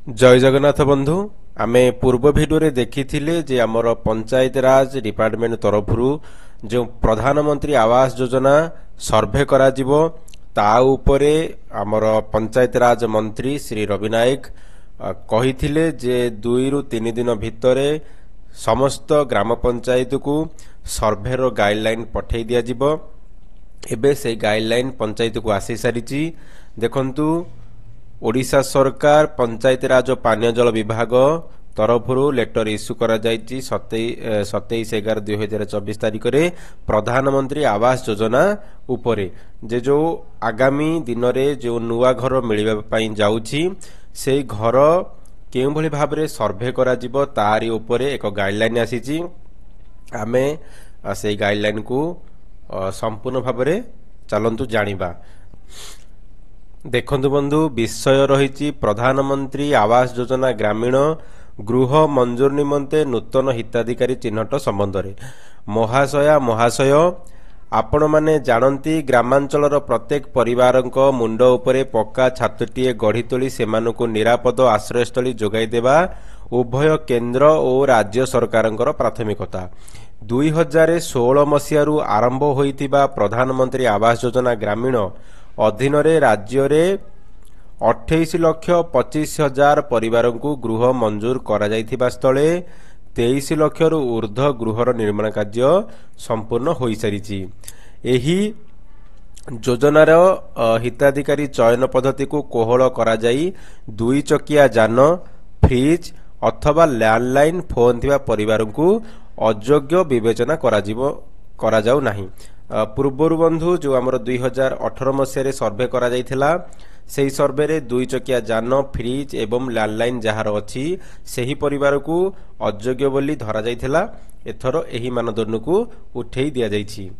जय जगन्नाथ बंधु आमे पूर्व भिडियो देखिथिले जे हमर पंचायत राज डिपार्टमेंट तरफ जो प्रधानमंत्री आवास योजना सर्वे करा जिवो ता उपरे हमर पंचायत राज मंत्री श्री रवि नायक कहिथिले जे 2 रु 3 दिन भितरे समस्त ग्राम पंचायत को सर्वे रो गाइडलाइन पठै दिया जिवो। एबे से गाइडलाइन पंचायत को आसी सारिची। देखंतु ओडिशा सरकार पंचायत राज पानीय जल विभाग तरफ लेटर इश्यू करा जायछि 27/11/2024 तारिख रे प्रधानमंत्री आवास योजना उपरे जे जो आगामी दिन रे जो नुआ घर मिलिबा पई जाउछि से घर केउ भली भाबरे सर्वे करा जिवो तारी उपरे एक गाइडलाइन आसीछि। आमे से गाइडलाइन को संपूर्ण भाबरे चलंतु जानिबा। देखंतु बंधु विषय रही प्रधानमंत्री आवास योजना ग्रामीण गृह मंजूर निमंते नूतन हिताधिकारी चिन्हट संबंध में महाशय आपण माने जानती ग्रामांचलर प्रत्येक परिवारक मुंड उपरे पक्का छातटीए गढ़ी तोली सेमानकु निरापद आश्रयस्थली जोगाई देबा उभय केंद्र और राज्य सरकारंकर प्राथमिकता। 2016 मसीहारू आरंभ होइतिबा प्रधानमंत्री आवास योजना ग्रामीण अधीन रे राज्य रे 28,25,000 परिवार को गृह मंजूर करा जाइथिबा स्थले 23 लाख रु ऊर्ध्व गृहर निर्माण कार्य संपूर्ण होई सारिछि। एही योजनार हिताधिकारी चयन पद्धति को कोहल करा जाई 2 चकिया जान फ्रिज अथवा लैंडलाइन फोन थिबा परिवार को अयोग्य विवेचना करा जाऊ नाही। पूर्वर बंधु जो आमर 2018 मसीह सर्वे करा जाइथिला सेही सर्वे रे 2 चकिया जान फ्रिज एवं लैंडलाइन जहार अछि सेही परिवार को अयोग्य बोली धरा जाइथिला। एथरो एही मानदंड को उठेई दिया जाइछि।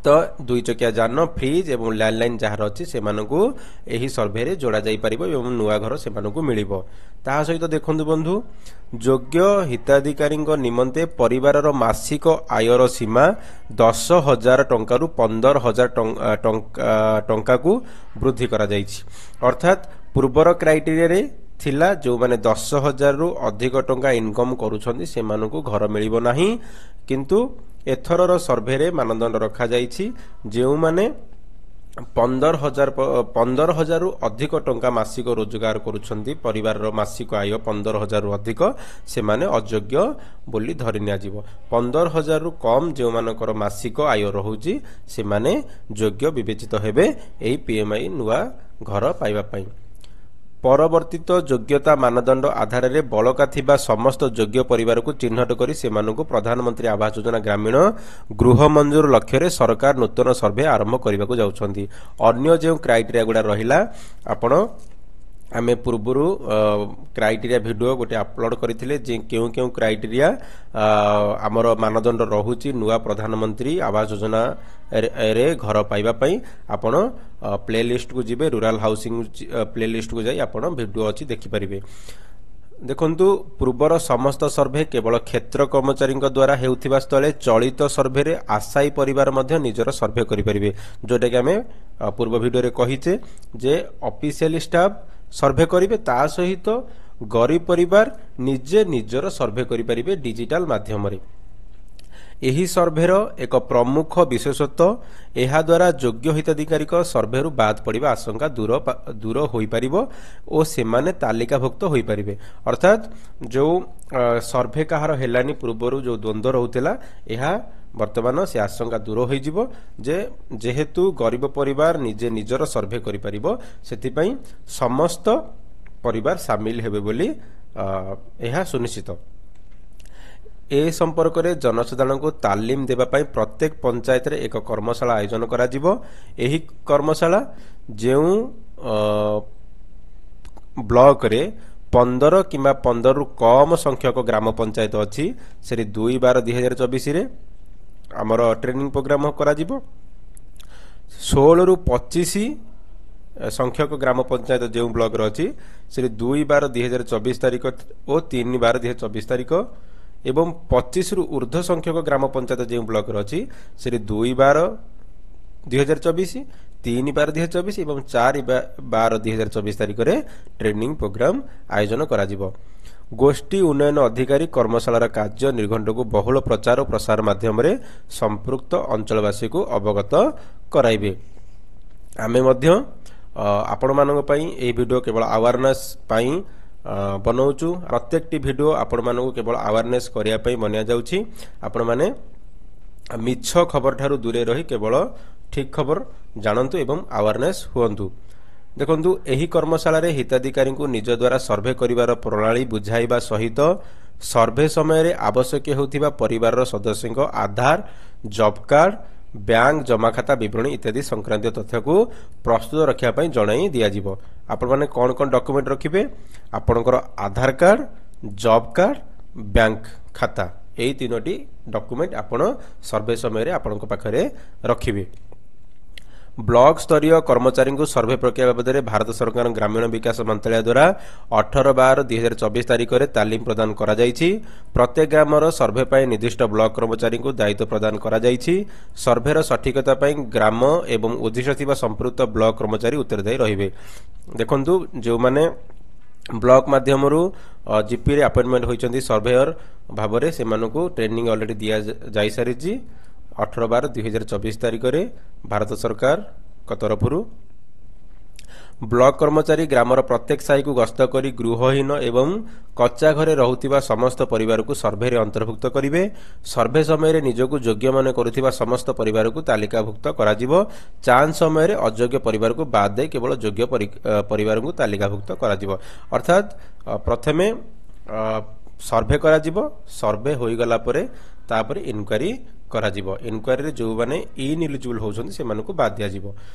तो 2 चकिया जान फ्रिज एवं लैंडलाइन जहार अछि सेमानकु एही सर्वे रे जोड़ा जाई परिबो एवं नुआ घर सेमानकु मिलिबो। ता सहित देखंतु बंधु योग्य हिताधिकारी निमंते परिवारर मासिक आयर सीमा 10,000 टंका रु 15,000 टंका को वृद्धि करा जाइछि। अर्थात पूर्वर क्राइटेरिया रे थिला जो माने 10,000 रु अधिक टंका इनकम करूछंदी सेमानकु घर मिलिबो नाही, किंतु एथरर सर्वे रे मानदंड रखा जाइछि जेउ माने 15,000 रु अधिक टंका मासिक रोजगार करूछंदी परिवार रो मासिक आय 15,000 रु अधिक से माने अयोग्य बोली धरि निया जिवो। 15,000 रु कम जेउ मानकर मासिक आय रहुची से माने योग्य विवेचित हेबे एही पीएमआई नुआ घर पाइबा पई। परवर्तित योग्यता मानदंड आधार रे बलका थिबा समस्त योग्य परिवार को चिन्हट करी सेमानकु प्रधानमंत्री आवास योजना ग्रामीण गृह मंजूर लक्ष्य रे सरकार नूतन सर्वे आरंभ करबा को जाउछंती। अन्य जे क्राइटेरिया गुडा रहिला आपण आमे पूर्वरु क्राइटेरिया वीडियो गोटे अपलोड करथिले जे केउ केउ क्राइटेरिया हमर मानदंड रहुची नुआ प्रधानमंत्री आवास योजना रे घर पाइबा पई आपण प्लेलिस्ट को जिबे रूरल हाउसिंग प्लेलिस्ट को जाई आपण वीडियो अछि देखि परिबे। देखंतु पूर्वर समस्त सर्वे केवल क्षेत्र कर्मचारी द्वारा हेउथिबा स्थले चलित सर्वे रे आशायी परिवार मध्य निजर सर्वे करि परिबे, जोटा कि आमे पूर्व वीडियो रे कहिचे जे ऑफिशियल स्टाफ सर्वे करिवे ता सहित गरीब परिवार निजे निजर सर्वे करि परिबे डिजिटल माध्यम रे। एही सर्वेर एक प्रमुख विशेषत्व एहा द्वारा योग्य हिताधिकारी सर्वे रु बाद पड़िबा आशंका दूर होई परिबो ओ सेमाने तालिकाभुक्त होई परिबे। अर्थात जो सर्वे कहार हेलानी पूर्वरु जो द्वंद्व रहउतेला एहा वर्तमान से आशंका दूर होई जिवो जे जेहेतु गरीब परिवार निजे निजर सर्वे करि परिबो सेति समस्त परिवार शामिल हेबे बोली एहा सुनिश्चित। ए संपर्क में जनसाधारण को तालीम देबा पई प्रत्येक पंचायत रे एक कर्मशाला आयोजन करा जिवो। एही कर्मशाला जेउ ब्लॉक रे 15 किंबा 15 रु कम संख्यक ग्राम पंचायत अछि से 2/12/2024 रे हमर ट्रेनिंग प्रोग्राम करा जिवो। 16 रु 25 संख्यक ग्राम पंचायत जेउ ब्लॉक रे अछि से 2/12/2024 तारिख और 3/12/2024 तारिख एवं 25 रु ऊर्ध्व संख्यक ग्राम पंचायत जो ब्लॉक अच्छी से 2/12/2024 3/12/2024 ଏବଂ 4/12/2024 ତାରିଖରେ ଟ୍ରେନିଂ ପ୍ରୋଗ୍ରାମ ଆୟୋଜନ କରାଯିବ। ଗୋଷ୍ଠୀ ଉନ୍ନୟନ ଅଧିକାରୀ କର୍ମଶାଳାର କାର୍ଯ୍ୟ ନିର୍ଘଣ୍ଟକୁ ବହୁଳ ପ୍ରଚାର ଓ ପ୍ରସାର ମାଧ୍ୟମରେ ସମ୍ପୃକ୍ତ ଅଞ୍ଚଳବାସୀକୁ ଅବଗତ କରାଇବେ। ଆମେ ମଧ୍ୟ ଆପଣମାନଙ୍କ ପାଇଁ ଏହି ଭିଡ଼ିଓ କେବଳ ଆୱାରନେସ୍ ପାଇଁ ବନାଉଛୁ। ପ୍ରତ୍ୟେକଟି ଭିଡ଼ିଓ ଆପଣମାନଙ୍କୁ କେବଳ ଆୱାରନେସ୍ କରିବା ପାଇଁ ବନାଯାଉଛି। ଆପଣମାନେ ମିଛ ଖବର ଠାରୁ ଦୂରେ ରହି କେବଳ ଠିକ୍ ଖବର ଜାଣନ୍ତୁ ଏବଂ ଆୱାରନେସ୍ ହୁଅନ୍ତୁ। ଦେଖନ୍ତୁ, ଏହି କର୍ମଶାଳାରେ ହିତାଧିକାରୀଙ୍କୁ ନିଜ ଦ୍ୱାରା ସର୍ଭେ କରିବାର ପ୍ରଣାଳୀ ବୁଝାଇବା ସହିତ ସର୍ଭେ ସମୟରେ ଆବଶ୍ୟକ ହେଉଥିବା ପରିବାରର ସଦସ୍ୟଙ୍କ ଆଧାର, ଜବ୍ କାର୍ଡ, ବ୍ୟାଙ୍କ ଜମାଖାତା ବିବରଣୀ ଇତ୍ୟାଦି ସଂକ୍ରାନ୍ତୀୟ ତଥ୍ୟକୁ ପ୍ରସ୍ତୁତ ରଖିବା ପାଇଁ ଜଣାଇ ଦିଆଯିବ। ଆପଣମାନେ କ'ଣ କ'ଣ ଡକୁମେଣ୍ଟ ରଖିବେ? ଆପଣଙ୍କର ଆଧାର କାର୍ଡ, ଜବ୍ କାର୍ଡ, ବ୍ୟାଙ୍କ ଖାତା, ଏହି 3ଟି ଡକୁମେଣ୍ଟ ଆପଣ ସର୍ଭେ ସମୟରେ ଆପଣଙ୍କ ପାଖରେ ରଖିବେ। ବ୍ଲକ ସ୍ତରୀୟ କର୍ମଚାରୀଙ୍କୁ ସର୍ଭେ ପ୍ରକ୍ରିୟା ବାବଦରେ ଭାରତ ସରକାର ଗ୍ରାମୀଣ ବିକାଶ ମନ୍ତ୍ରାଳୟ ଦ୍ୱାରା 18/12/2024 ତାରିଖରେ ତାଲିମ ପ୍ରଦାନ କରାଯାଇଛି। ପ୍ରତ୍ୟେକ ଗ୍ରାମର ସର୍ଭେ ପାଇଁ ନିର୍ଦ୍ଦିଷ୍ଟ ବ୍ଲକ କର୍ମଚାରୀଙ୍କୁ ଦାୟିତ୍ୱ ପ୍ରଦାନ କରାଯାଇଛି। ସର୍ଭେର ସଠିକତା ପାଇଁ ଗ୍ରାମ ଏବଂ ଉଦ୍ଦିଷ୍ଟ ଥିବା ସମ୍ପୃକ୍ତ ବ୍ଲକ କର୍ମଚାରୀ ଉତ୍ତରଦାୟୀ ରହିବେ। ଦେଖନ୍ତୁ, ଯେଉଁମାନେ ବ୍ଲକ ମାଧ୍ୟମରୁ ଜିପିରେ ଆପଏଣ୍ଟମେଣ୍ଟ ହୋଇଛନ୍ତି ସର୍ଭେୟର ଭାବରେ, ସେମାନଙ୍କୁ ଟ୍ରେନିଂ ଅଲରେଡ଼ି ଦିଆଯାଇସାରିଛି 18/12/2024 ତାରିଖରେ ଭାରତ ସରକାରଙ୍କ ତରଫରୁ। ବ୍ଲକ କର୍ମଚାରୀ ଗ୍ରାମର ପ୍ରତ୍ୟେକ ସାହିକୁ ଗସ୍ତ କରି ଗୃହହୀନ ଏବଂ କଚ୍ଚା ଘରେ ରହୁଥିବା ସମସ୍ତ ପରିବାରକୁ ସର୍ଭେରେ ଅନ୍ତର୍ଭୁକ୍ତ କରିବେ। ସର୍ଭେ ସମୟରେ ନିଜକୁ ଯୋଗ୍ୟ ମନେ କରୁଥିବା ସମସ୍ତ ପରିବାରକୁ ତାଲିକାଭୁକ୍ତ କରାଯିବ। ଚାଞ୍ଚ ସମୟରେ ଅଯୋଗ୍ୟ ପରିବାରକୁ ବାଦ ଦେଇ କେବଳ ଯୋଗ୍ୟ ପରିବାରଙ୍କୁ ତାଲିକାଭୁକ୍ତ କରାଯିବ। ଅର୍ଥାତ୍ ପ୍ରଥମେ ସର୍ଭେ କରାଯିବ, ସର୍ଭେ ହୋଇଗଲା ପରେ ତାପରେ ଇନକ୍ୱାରି କରାଯିବ। ଇନକ୍ୱାରିରେ ଯେଉଁମାନେ ଇନ୍ଏଲିଜିବୁଲ୍ ହେଉଛନ୍ତି ସେମାନଙ୍କୁ ବାଦ ଦିଆଯିବ।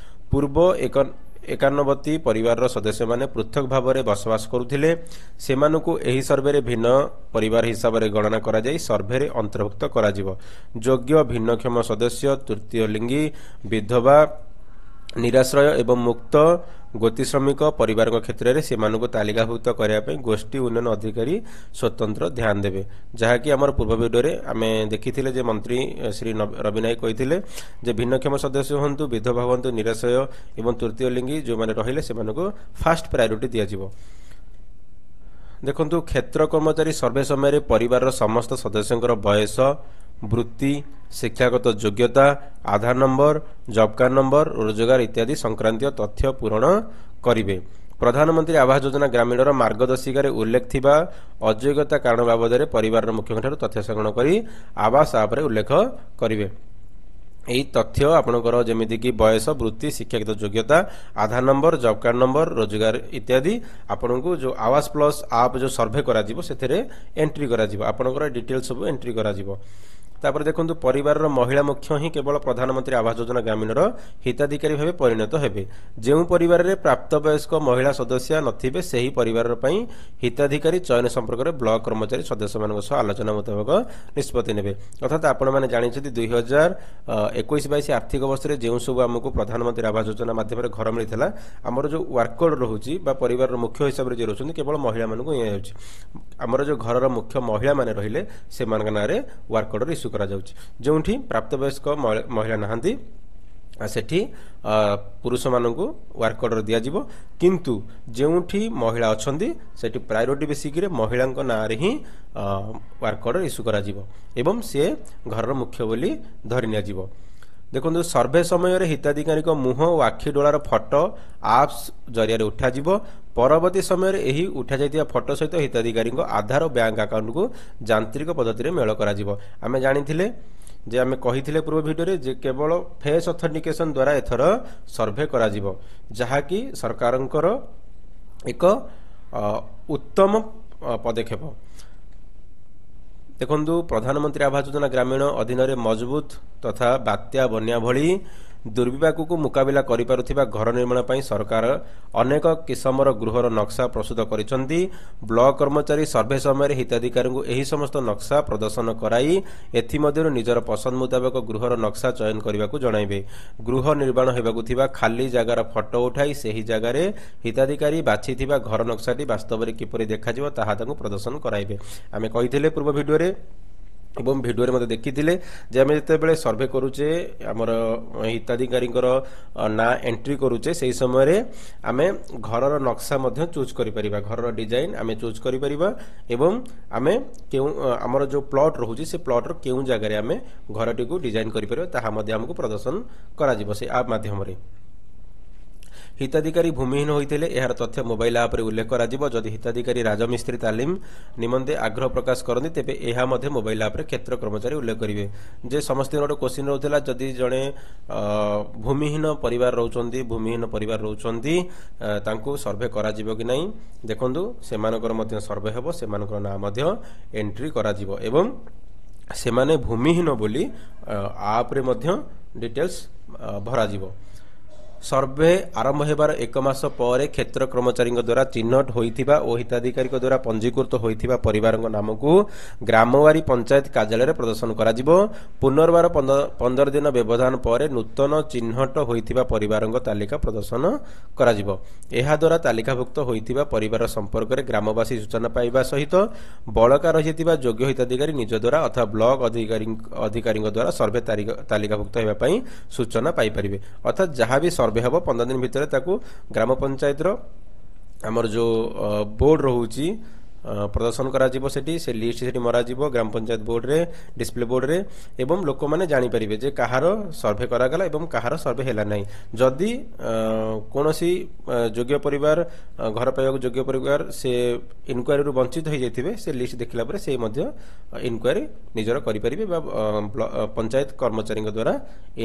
ପୂର୍ବ 91 ପରିବାରର ସଦସ୍ୟମାନେ ପୃଥକ ଭାବରେ ବସବାସ କରୁଥିଲେ, ସେମାନଙ୍କୁ ଏହି ସର୍ଭେରେ ଭିନ୍ନ ପରିବାର ହିସାବରେ ଗଣନା କରାଯାଇ ସର୍ଭେରେ ଅନ୍ତର୍ଭୁକ୍ତ କରାଯିବ। ଯୋଗ୍ୟ ଭିନ୍ନକ୍ଷମ ସଦସ୍ୟ, ତୃତୀୟ ଲିଙ୍ଗୀ, ବିଧବା, ନିରାଶ୍ରୟ ଏବଂ ମୁକ୍ତ ଗୋତି ଶ୍ରମିକ ପରିବାରଙ୍କ କ୍ଷେତ୍ରରେ ସେମାନଙ୍କୁ ତାଲିକାଭୁକ୍ତ କରିବା ପାଇଁ ଗୋଷ୍ଠୀ ଉନ୍ନୟନ ଅଧିକାରୀ ସ୍ୱତନ୍ତ୍ର ଧ୍ୟାନ ଦେବେ। ଯାହାକି ଆମର ପୂର୍ବ ଭିଡ଼ିଓରେ ଆମେ ଦେଖିଥିଲେ ଯେ ମନ୍ତ୍ରୀ ଶ୍ରୀ ରବି ନାୟକ କହିଥିଲେ ଯେ ଭିନ୍ନକ୍ଷମ ସଦସ୍ୟ ହୁଅନ୍ତୁ, ବିଧବା ହୁଅନ୍ତୁ, ନିରାଶ୍ରୟ ଏବଂ ତୃତୀୟ ଲିଙ୍ଗୀ ଯେଉଁମାନେ ରହିଲେ ସେମାନଙ୍କୁ ଫାଷ୍ଟ ପ୍ରାୟୋରିଟି ଦିଆଯିବ। ଦେଖନ୍ତୁ, କ୍ଷେତ୍ର କର୍ମଚାରୀ ସର୍ଭେ ସମୟରେ ପରିବାରର ସମସ୍ତ ସଦସ୍ୟଙ୍କର ବୟସ, ବୃତ୍ତି, ଶିକ୍ଷାଗତ ଯୋଗ୍ୟତା, ଆଧାର ନମ୍ବର, ଜବ୍ କାର୍ଡ ନମ୍ବର, ରୋଜଗାର ଇତ୍ୟାଦି ସଂକ୍ରାନ୍ତୀୟ ତଥ୍ୟ ପୂରଣ କରିବେ। ପ୍ରଧାନମନ୍ତ୍ରୀ ଆବାସ ଯୋଜନା ଗ୍ରାମୀଣର ମାର୍ଗଦର୍ଶିକାରେ ଉଲ୍ଲେଖ ଥିବା ଅଯୋଗ୍ୟତା କାରଣ ବାବଦରେ ପରିବାରର ମୁଖ୍ୟଙ୍କଠାରୁ ତଥ୍ୟ ସଂଗ୍ରହ କରି ଆବାସ ଆପରେ ଉଲ୍ଲେଖ କରିବେ। ଏହି ତଥ୍ୟ ଆପଣଙ୍କର ଯେମିତିକି ବୟସ, ବୃତ୍ତି, ଶିକ୍ଷାଗତ ଯୋଗ୍ୟତା, ଆଧାର ନମ୍ବର, ଜବ୍ କାର୍ଡ ନମ୍ବର, ରୋଜଗାର ଇତ୍ୟାଦି ଆପଣଙ୍କୁ ଯେଉଁ ଆବାସ ପ୍ଲସ୍ ଆପ୍ ଯେଉଁ ସର୍ଭେ କରାଯିବ ସେଥିରେ ଏଣ୍ଟ୍ରି କରାଯିବ। ଆପଣଙ୍କର ଡିଟେଲ୍ସ ସବୁ ଏଣ୍ଟ୍ରି କରାଯିବ। ତାପରେ ଦେଖନ୍ତୁ, ପରିବାରର ମହିଳା ମୁଖ୍ୟ ହିଁ କେବଳ ପ୍ରଧାନମନ୍ତ୍ରୀ ଆବାସ ଯୋଜନା ଗ୍ରାମୀଣର ହିତାଧିକାରୀ ଭାବେ ପରିଣତ ହେବେ। ଯେଉଁ ପରିବାରରେ ପ୍ରାପ୍ତବୟସ୍କ ମହିଳା ସଦସ୍ୟା ନଥିବେ ସେହି ପରିବାର ପାଇଁ ହିତାଧିକାରୀ ଚୟନ ସମ୍ପର୍କରେ ବ୍ଲକ କର୍ମଚାରୀ ସଦସ୍ୟମାନଙ୍କ ସହ ଆଲୋଚନା ମୁତାବକ ନିଷ୍ପତ୍ତି ନେବେ। ଅର୍ଥାତ୍ ଆପଣମାନେ ଜାଣିଛନ୍ତି 2021-22 ଆର୍ଥିକ ବର୍ଷରେ ଯେଉଁ ସବୁ ଆମକୁ ପ୍ରଧାନମନ୍ତ୍ରୀ ଆବାସ ଯୋଜନା ମାଧ୍ୟମରେ ଘର ମିଳିଥିଲା, ଆମର ଯେଉଁ ୱାର୍କର ରହୁଛି ବା ପରିବାରର ମୁଖ୍ୟ ହିସାବରେ ଯିଏ ରହୁଛନ୍ତି କେବଳ ମହିଳାମାନଙ୍କୁ ନିଆଯାଉଛି। ଆମର ଯେଉଁ ଘରର ମୁଖ୍ୟ ମହିଳାମାନେ ରହିଲେ ସେମାନଙ୍କ ନାଁରେ ୱାର୍କର ଇସ୍ୟୁ କରାଯାଉଛି। ଯେଉଁଠି ପ୍ରାପ୍ତବୟସ୍କ ମହିଳା ନାହାନ୍ତି ସେଠି ପୁରୁଷମାନଙ୍କୁ ୱାର୍କ ଅର୍ଡର ଦିଆଯିବ। କିନ୍ତୁ ଯେଉଁଠି ମହିଳା ଅଛନ୍ତି ସେଠି ପ୍ରାୟୋରିଟି ବେସିକ୍ରେ ମହିଳାଙ୍କ ନାଁରେ ହିଁ ୱାର୍କ ଅର୍ଡର ଇସ୍ୟୁ କରାଯିବ ଏବଂ ସିଏ ଘରର ମୁଖ୍ୟ ବୋଲି ଧରି ନିଆଯିବ। ଦେଖନ୍ତୁ, ସର୍ଭେ ସମୟରେ ହିତାଧିକାରୀଙ୍କ ମୁହଁ ଓ ଆଖି ଡୋଳାର ଫଟୋ ଆପ୍ସ ଜରିଆରେ ଉଠାଯିବ। ପରବର୍ତ୍ତୀ ସମୟରେ ଏହି ଉଠାଯାଇଥିବା ଫଟୋ ସହିତ ହିତାଧିକାରୀଙ୍କ ଆଧାର ଓ ବ୍ୟାଙ୍କ ଆକାଉଣ୍ଟକୁ ଯାନ୍ତ୍ରିକ ପଦ୍ଧତିରେ ମେଳ କରାଯିବ। ଆମେ ଜାଣିଥିଲେ ଯେ ଆମେ କହିଥିଲେ ପୂର୍ବ ଭିଡ଼ିଓରେ ଯେ କେବଳ ଫେସ୍ ଅଥେଣ୍ଟିକେସନ ଦ୍ୱାରା ଏଥର ସର୍ଭେ କରାଯିବ, ଯାହାକି ସରକାରଙ୍କର ଏକ ଉତ୍ତମ ପଦକ୍ଷେପ। ଦେଖନ୍ତୁ, ପ୍ରଧାନମନ୍ତ୍ରୀ ଆବାସ ଯୋଜନା ଗ୍ରାମୀଣ ଅଧୀନରେ ମଜବୁତ ତଥା ବାତ୍ୟା, ବନ୍ୟା ଭଳି ଦୁର୍ବିପାକକୁ ମୁକାବିଲା କରିପାରୁଥିବା ଘର ନିର୍ମାଣ ପାଇଁ ସରକାର ଅନେକ କିସମର ଗୃହର ନକ୍ସା ପ୍ରସ୍ତୁତ କରିଛନ୍ତି। ବ୍ଲକ କର୍ମଚାରୀ ସର୍ଭେ ସମୟରେ ହିତାଧିକାରୀଙ୍କୁ ଏହି ସମସ୍ତ ନକ୍ସା ପ୍ରଦର୍ଶନ କରାଇ ଏଥିମଧ୍ୟରୁ ନିଜର ପସନ୍ଦ ମୁତାବକ ଗୃହର ନକ୍ସା ଚୟନ କରିବାକୁ ଜଣାଇବେ। ଗୃହ ନିର୍ମାଣ ହେବାକୁ ଥିବା ଖାଲି ଜାଗାର ଫଟୋ ଉଠାଇ ସେହି ଜାଗାରେ ହିତାଧିକାରୀ ବାଛିଥିବା ଘର ନକ୍ସାଟି ବାସ୍ତବରେ କିପରି ଦେଖାଯିବ ତାହା ତାଙ୍କୁ ପ୍ରଦର୍ଶନ କରାଇବେ। ଆମେ କହିଥିଲେ ପୂର୍ବ ଭିଡ଼ିଓରେ ଏବଂ ଭିଡ଼ିଓରେ ମଧ୍ୟ ଦେଖିଥିଲେ ଯେ ଆମେ ଯେତେବେଳେ ସର୍ଭେ କରୁଛେ ଆମର ହିତାଧିକାରୀଙ୍କର ନାଁ ଏଣ୍ଟ୍ରି କରୁଛେ ସେହି ସମୟରେ ଆମେ ଘରର ନକ୍ସା ମଧ୍ୟ ଚୁଜ୍ କରିପାରିବା, ଘରର ଡିଜାଇନ୍ ଆମେ ଚୁଜ୍ କରିପାରିବା ଏବଂ ଆମେ କେଉଁ ଆମର ଯେଉଁ ପ୍ଲଟ୍ ରହୁଛି ସେ ପ୍ଲଟ୍ର କେଉଁ ଜାଗାରେ ଆମେ ଘରଟିକୁ ଡିଜାଇନ୍ କରିପାରିବା ତାହା ମଧ୍ୟ ଆମକୁ ପ୍ରଦର୍ଶନ କରାଯିବ ସେ ଆପ୍ ମାଧ୍ୟମରେ। ହିତାଧିକାରୀ ଭୂମିହୀନ ହୋଇଥିଲେ ଏହାର ତଥ୍ୟ ମୋବାଇଲ ଆପ୍ରେ ଉଲ୍ଲେଖ କରାଯିବ। ଯଦି ହିତାଧିକାରୀ ରାଜମିସ୍ତ୍ରୀ ତାଲିମ ନିମନ୍ତେ ଆଗ୍ରହ ପ୍ରକାଶ କରନ୍ତି ତେବେ ଏହା ମଧ୍ୟ ମୋବାଇଲ ଆପ୍ରେ କ୍ଷେତ୍ର କର୍ମଚାରୀ ଉଲ୍ଲେଖ କରିବେ। ଯେ ସମସ୍ତଙ୍କର ଗୋଟେ କ୍ୱେଶ୍ଚିନ୍ ରହୁଥିଲା ଯଦି ଜଣେ ଭୂମିହୀନ ପରିବାର ରହୁଛନ୍ତି ତାଙ୍କୁ ସର୍ଭେ କରାଯିବ କି ନାହିଁ। ଦେଖନ୍ତୁ ସେମାନଙ୍କର ମଧ୍ୟ ସର୍ଭେ ହେବ, ସେମାନଙ୍କର ନାଁ ମଧ୍ୟ ଏଣ୍ଟ୍ରି କରାଯିବ ଏବଂ ସେମାନେ ଭୂମିହୀନ ବୋଲି ଆପ୍ରେ ମଧ୍ୟ ଡିଟେଲ୍ସ ଭରାଯିବ। ସର୍ଭେ ଆରମ୍ଭ ହେବାର 1 ମାସ ପରେ କ୍ଷେତ୍ର କର୍ମଚାରୀଙ୍କ ଦ୍ୱାରା ଚିହ୍ନଟ ହୋଇଥିବା ଓ ହିତାଧିକାରୀଙ୍କ ଦ୍ୱାରା ପଞ୍ଜୀକୃତ ହୋଇଥିବା ପରିବାରଙ୍କ ନାମକୁ ଗ୍ରାମବାରୀ ପଞ୍ଚାୟତ କାର୍ଯ୍ୟାଳୟରେ ପ୍ରଦର୍ଶନ କରାଯିବ। ପୁନର୍ବାର 15 ଦିନ ବ୍ୟବଧାନ ପରେ ନୂତନ ଚିହ୍ନଟ ହୋଇଥିବା ପରିବାରଙ୍କ ତାଲିକା ପ୍ରଦର୍ଶନ କରାଯିବ। ଏହାଦ୍ୱାରା ତାଲିକାଭୁକ୍ତ ହୋଇଥିବା ପରିବାର ସମ୍ପର୍କରେ ଗ୍ରାମବାସୀ ସୂଚନା ପାଇବା ସହିତ ବଳକା ରହିଥିବା ଯୋଗ୍ୟ ହିତାଧିକାରୀ ନିଜ ଦ୍ୱାରା ଅଥବା ବ୍ଲକ ଅଧିକାରୀଙ୍କ ଦ୍ୱାରା ସର୍ଭେ ତାଲିକାଭୁକ୍ତ ହେବା ପାଇଁ ସୂଚନା ପାଇପାରିବେ। ଅର୍ଥାତ୍ ଯାହା ବି ସର୍ଭେ ହେବ 15 ଦିନ ଭିତରେ ତାକୁ ଗ୍ରାମ ପଞ୍ଚାୟତର ଆମର ଯେଉଁ ବୋର୍ଡ଼ ରହୁଛି ପ୍ରଦର୍ଶନ କରାଯିବ, ସେଠି ସେ ଲିଷ୍ଟ ସେଠି ମରାଯିବ ଗ୍ରାମ ପଞ୍ଚାୟତ ବୋର୍ଡ଼ରେ, ଡିସପ୍ଲେ ବୋର୍ଡ଼ରେ ଏବଂ ଲୋକମାନେ ଜାଣିପାରିବେ ଯେ କାହାର ସର୍ଭେ କରାଗଲା ଏବଂ କାହାର ସର୍ଭେ ହେଲା ନାହିଁ। ଯଦି କୌଣସି ଯୋଗ୍ୟ ପରିବାର ଘର ପାଇବାକୁ ଯୋଗ୍ୟ ପରିବାର ସେ ଇନକ୍ୱାରୀରୁ ବଞ୍ଚିତ ହୋଇଯାଇଥିବେ ସେ ଲିଷ୍ଟ ଦେଖିଲା ପରେ ସେ ମଧ୍ୟ ଇନକ୍ୱାରୀ ନିଜର କରିପାରିବେ ବା ପଞ୍ଚାୟତ କର୍ମଚାରୀଙ୍କ ଦ୍ୱାରା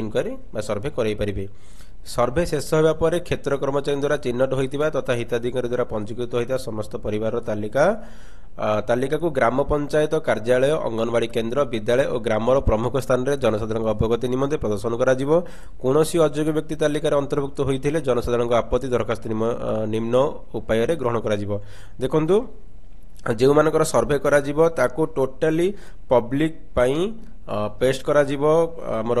ଇନକ୍ୱାରୀ ବା ସର୍ଭେ କରାଇ ପାରିବେ। ସର୍ଭେ ଶେଷ ହେବା ପରେ କ୍ଷେତ୍ର କର୍ମଚାରୀ ଦ୍ୱାରା ଚିହ୍ନଟ ହୋଇଥିବା ତଥା ହିତାଧିକାରୀ ଦ୍ୱାରା ପଞ୍ଜୀକୃତ ହୋଇଥିବା ସମସ୍ତ ପରିବାରର ତାଲିକାକୁ ଗ୍ରାମ ପଞ୍ଚାୟତ କାର୍ଯ୍ୟାଳୟ, ଅଙ୍ଗନବାଡ଼ି କେନ୍ଦ୍ର, ବିଦ୍ୟାଳୟ ଓ ଗ୍ରାମର ପ୍ରମୁଖ ସ୍ଥାନରେ ଜନସାଧାରଣଙ୍କ ଅବଗତି ନିମନ୍ତେ ପ୍ରଦର୍ଶନ କରାଯିବ। କୌଣସି ଅଯୋଗ୍ୟ ବ୍ୟକ୍ତି ତାଲିକାରେ ଅନ୍ତର୍ଭୁକ୍ତ ହୋଇଥିଲେ ଜନସାଧାରଣଙ୍କ ଆପତ୍ତି ଦରଖାସ୍ତ ନିମ୍ନ ଉପାୟରେ ଗ୍ରହଣ କରାଯିବ। ଦେଖନ୍ତୁ ଯେଉଁମାନଙ୍କର ସର୍ଭେ କରାଯିବ ତାକୁ ଟୋଟାଲି ପବ୍ଲିକ ପାଇଁ ପେଷ୍ଟ କରାଯିବ। ଆମର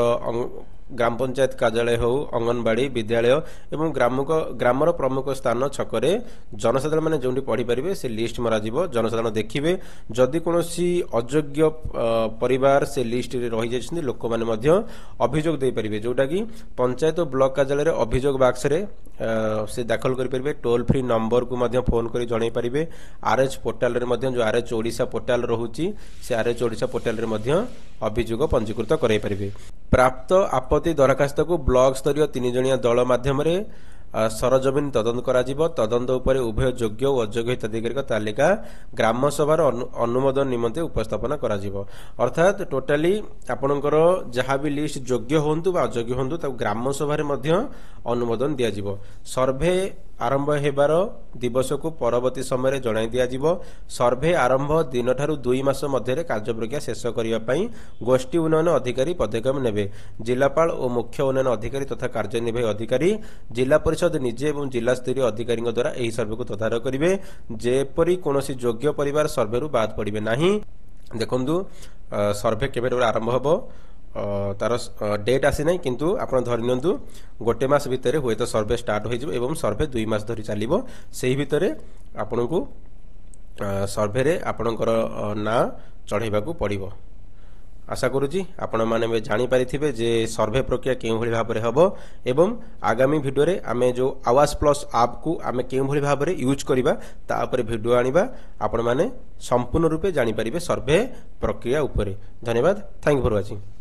ଗ୍ରାମ ପଞ୍ଚାୟତ କାର୍ଯ୍ୟାଳୟ ହେଉ, ଅଙ୍ଗନବାଡ଼ି, ବିଦ୍ୟାଳୟ ଏବଂ ଗ୍ରାମର ପ୍ରମୁଖ ସ୍ଥାନ ଛକରେ ଜନସାଧାରଣ ମାନେ ଯେଉଁଠି ପଢ଼ିପାରିବେ ସେ ଲିଷ୍ଟ ମରାଯିବ। ଜନସାଧାରଣ ଦେଖିବେ ଯଦି କୌଣସି ଅଯୋଗ୍ୟ ପରିବାର ସେ ଲିଷ୍ଟରେ ରହିଯାଇଛନ୍ତି ଲୋକମାନେ ମଧ୍ୟ ଅଭିଯୋଗ ଦେଇପାରିବେ, ଯେଉଁଟାକି ପଞ୍ଚାୟତ ଓ ବ୍ଲକ କାର୍ଯ୍ୟାଳୟରେ ଅଭିଯୋଗ ବାକ୍ସରେ ସେ ଦାଖଲ କରିପାରିବେ। ଟୋଲ୍ ଫ୍ରି ନମ୍ବରକୁ ମଧ୍ୟ ଫୋନ୍ କରି ଜଣାଇ ପାରିବେ। RH ପୋର୍ଟାଲରେ ମଧ୍ୟ ଯେଉଁ RH ଓଡ଼ିଶା ପୋର୍ଟାଲ ରହୁଛି ସେ RH ଓଡ଼ିଶା ପୋର୍ଟାଲରେ ମଧ୍ୟ ଅଭିଯୋଗ ପଞ୍ଜୀକୃତ କରାଇ ପାରିବେ। ପ୍ରାପ୍ତ ଆପତ୍ତି ଦରଖାସ୍ତକୁ ବ୍ଲକ ସ୍ତରୀୟ 3 ଜଣିଆ ଦଳ ମାଧ୍ୟମରେ ସରଜମିନ ତଦନ୍ତ କରାଯିବ। ତଦନ୍ତ ଉପରେ ଉଭୟ ଯୋଗ୍ୟ ଓ ଅଯୋଗ୍ୟ ହିତାଧିକାରୀଙ୍କ ତାଲିକା ଗ୍ରାମସଭାର ଅନୁମୋଦନ ନିମନ୍ତେ ଉପସ୍ଥାପନ କରାଯିବ। ଅର୍ଥାତ୍ ଟୋଟାଲି ଆପଣଙ୍କର ଯାହା ବି ଲିଷ୍ଟ ଯୋଗ୍ୟ ହୁଅନ୍ତୁ ବା ଅଯୋଗ୍ୟ ହୁଅନ୍ତୁ ତାକୁ ଗ୍ରାମସଭାରେ ମଧ୍ୟ ଅନୁମୋଦନ ଦିଆଯିବ। ସର୍ଭେ ଆରମ୍ଭ ହେବାର ଦିବସକୁ ପରବର୍ତ୍ତୀ ସମୟରେ ଜଣାଇ ଦିଆଯିବ। ସର୍ଭେ ଆରମ୍ଭ ଦିନଠାରୁ 2 ମାସ ମଧ୍ୟରେ କାର୍ଯ୍ୟ ପ୍ରକ୍ରିୟା ଶେଷ କରିବା ପାଇଁ ଗୋଷ୍ଠୀ ଉନ୍ନୟନ ଅଧିକାରୀ ପଦକ୍ଷେପ ନେବେ। ଜିଲ୍ଲାପାଳ ଓ ମୁଖ୍ୟ ଉନ୍ନୟନ ଅଧିକାରୀ ତଥା କାର୍ଯ୍ୟନିର୍ବାହୀ ଅଧିକାରୀ, ଜିଲ୍ଲା ପରିଷଦ ନିଜେ ଏବଂ ଜିଲ୍ଲାସ୍ତରୀୟ ଅଧିକାରୀଙ୍କ ଦ୍ୱାରା ଏହି ସର୍ଭେକୁ ତଦାରଖ କରିବେ ଯେପରି କୌଣସି ଯୋଗ୍ୟ ପରିବାର ସର୍ଭେରୁ ବାଦ୍ ପଡ଼ିବେ ନାହିଁ। ଦେଖନ୍ତୁ ସର୍ଭେ କେବେ ଆରମ୍ଭ ହେବ ତାର ଡେଟ୍ ଆସିନାହିଁ, କିନ୍ତୁ ଆପଣ ଧରି ନିଅନ୍ତୁ 1 ମାସ ଭିତରେ ହୁଏତ ସର୍ଭେ ଷ୍ଟାର୍ଟ ହୋଇଯିବ ଏବଂ ସର୍ଭେ 2 ମାସ ଧରି ଚାଲିବ। ସେହି ଭିତରେ ଆପଣଙ୍କୁ ସର୍ଭେରେ ଆପଣଙ୍କର ନାଁ ଚଢ଼ାଇବାକୁ ପଡ଼ିବ। ଆଶା କରୁଛି ଆପଣମାନେ ଜାଣିପାରିଥିବେ ଯେ ସର୍ଭେ ପ୍ରକ୍ରିୟା କେଉଁଭଳି ଭାବରେ ହେବ ଏବଂ ଆଗାମୀ ଭିଡ଼ିଓରେ ଆମେ ଯେଉଁ ଆୱାଜ ପ୍ଲସ୍ ଆପ୍କୁ ଆମେ କେଉଁଭଳି ଭାବରେ ୟୁଜ୍ କରିବା ତା ଉପରେ ଭିଡ଼ିଓ ଆଣିବା। ଆପଣମାନେ ସମ୍ପୂର୍ଣ୍ଣ ରୂପେ ଜାଣିପାରିବେ ସର୍ଭେ ପ୍ରକ୍ରିୟା ଉପରେ। ଧନ୍ୟବାଦ। Thank you for watching.